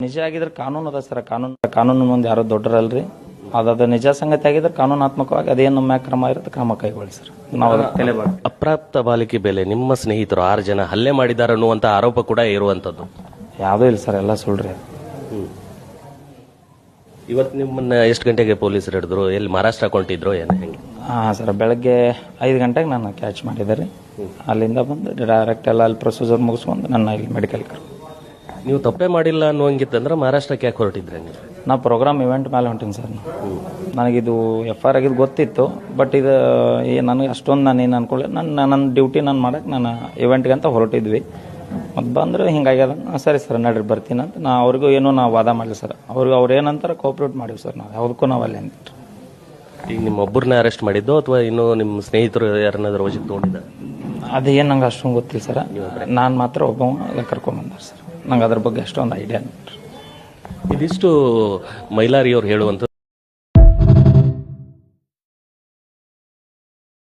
ನಿಜ ಆಗಿದ್ರೆ ಕಾನೂನು ಅದ ಸರ್. ಕಾನೂನು ಮುಂದೆ ಯಾರು ದೊಡ್ಡರಲ್ರಿ. ಅದಾದ ನಿಜ ಸಂಗತಿ ಆಗಿದ್ರೆ ಕಾನೂನಾತ್ಮಕವಾಗಿ ಅದೇನು ನಮ್ಮ ಕ್ರಮ ಇರುತ್ತೆ ಕ್ರಮ ಕೈಗೊಳ್ಳಿ ಸರ್. ನಾವು ಅದಕ್ಕೆ ತಲೆಬಾರ್ದು. ಅಪ್ರಾಪ್ತ ಬಾಲಿಕೆ ಮೇಲೆ ನಿಮ್ಮ ಸ್ನೇಹಿತರು 6 ಜನ ಹಲ್ಲೆ ಮಾಡಿದ್ದಾರೆ ಅನ್ನುವಂತ ಆರೋಪ ಕೂಡ ಇರುವಂತದ್ದು. ಯಾವುದೂ ಇಲ್ಲ ಸರ್, ಎಲ್ಲ ಸುಳ್ಳ್ರಿ ಅದು. ಇವತ್ತು ನಿಮ್ಮನ್ನ ಎಷ್ಟು ಗಂಟೆಗೆ ಪೊಲೀಸರು ಹಿಡಿದ್ರು? ಎಲ್ಲಿ ಮಹಾರಾಷ್ಟ್ರ ಕೊಂಡಿದ್ರು ಏನು ಹೆಂಗೆ? ಹಾಂ ಸರ್, ಬೆಳಗ್ಗೆ 5 ಗಂಟೆಗೆ ನಾನು ಕ್ಯಾಚ್ ಮಾಡಿದೆ ರೀ. ಅಲ್ಲಿಂದ ಬಂದು ಡೈರೆಕ್ಟ್ ಎಲ್ಲ ಅಲ್ಲಿ ಪ್ರೊಸೀಜರ್ ಮುಗಿಸ್ಕೊಂಡು ನನ್ನ ಇಲ್ಲಿ ಮೆಡಿಕಲ್ ಕರ್. ನೀವು ತಪ್ಪೇ ಮಾಡಿಲ್ಲ ಅನ್ನುವಂಗಿತ್ತಂದ್ರೆ ಮಹಾರಾಷ್ಟ್ರಕ್ಕೆ ಯಾಕೆ ಹೊರಟಿದ್ರೆ ನೀವು? ನಾ ಪ್ರೋಗ್ರಾಮ್ ಇವೆಂಟ್ ಮೇಲೆ ಹೊಂಟೀನಿ ಸರ್. ನನಗಿದು FIR ಆಗಿದ್ದು ಗೊತ್ತಿತ್ತು. ಬಟ್ ಇದು ನನಗೆ ಅಷ್ಟೊಂದು ನಾನೇನು ಅನ್ಕೊಳ್ಳಿ. ನನ್ನ ಡ್ಯೂಟಿ ನಾನು ಮಾಡಕ್ಕೆ ನಾನು ಇವೆಂಟ್ಗೆ ಅಂತ ಹೊರಟಿದ್ವಿ. ಮತ್ತು ಬಂದ್ರೆ ಹಿಂಗಾಗ್ಯದ. ಸರಿ ಸರ್ ನಡ್ರಿ ಬರ್ತೀನಿ ಅಂತ ನಾ ಅವ್ರಿಗೂ ಏನೂ ನಾವು ವಾದ ಮಾಡಲಿ ಸರ್. ಅವ್ರು ಏನಂತಾರೆ ಕೋಆಪ್ರೇಟ್ ಮಾಡಿವಿ ಸರ್. ನಾವು ಯಾವುದಕ್ಕೂ ನಾವು ಅಲ್ಲಿ ಅಂತ. ಈಗ ನಿಮ್ಮ ಒಬ್ಬರನ್ನ ಅರೆಸ್ಟ್ ಮಾಡಿದ್ದು ಅಥವಾ ಇನ್ನೂ ನಿಮ್ಮ ಸ್ನೇಹಿತರು ಯಾರನ್ನಾದ್ರೂ ವಶಕ್ಕೆ ತೊಗೊಂಡಿದ್ದ? ಅದೇನು ನಂಗೆ ಅಷ್ಟೊಂದು ಗೊತ್ತಿಲ್ಲ ಸರ್. ನಾನು ಮಾತ್ರ ಒಬ್ಬ ಕರ್ಕೊಂಬಂದಾರೆ ಸರ್. ನಂಗೆ ಅದ್ರ ಬಗ್ಗೆ ಅಷ್ಟೊಂದು ಐಡಿಯಾ. ಇದಿಷ್ಟು ಮೈಲಾರಿ ಅವ್ರು ಹೇಳುವಂಥ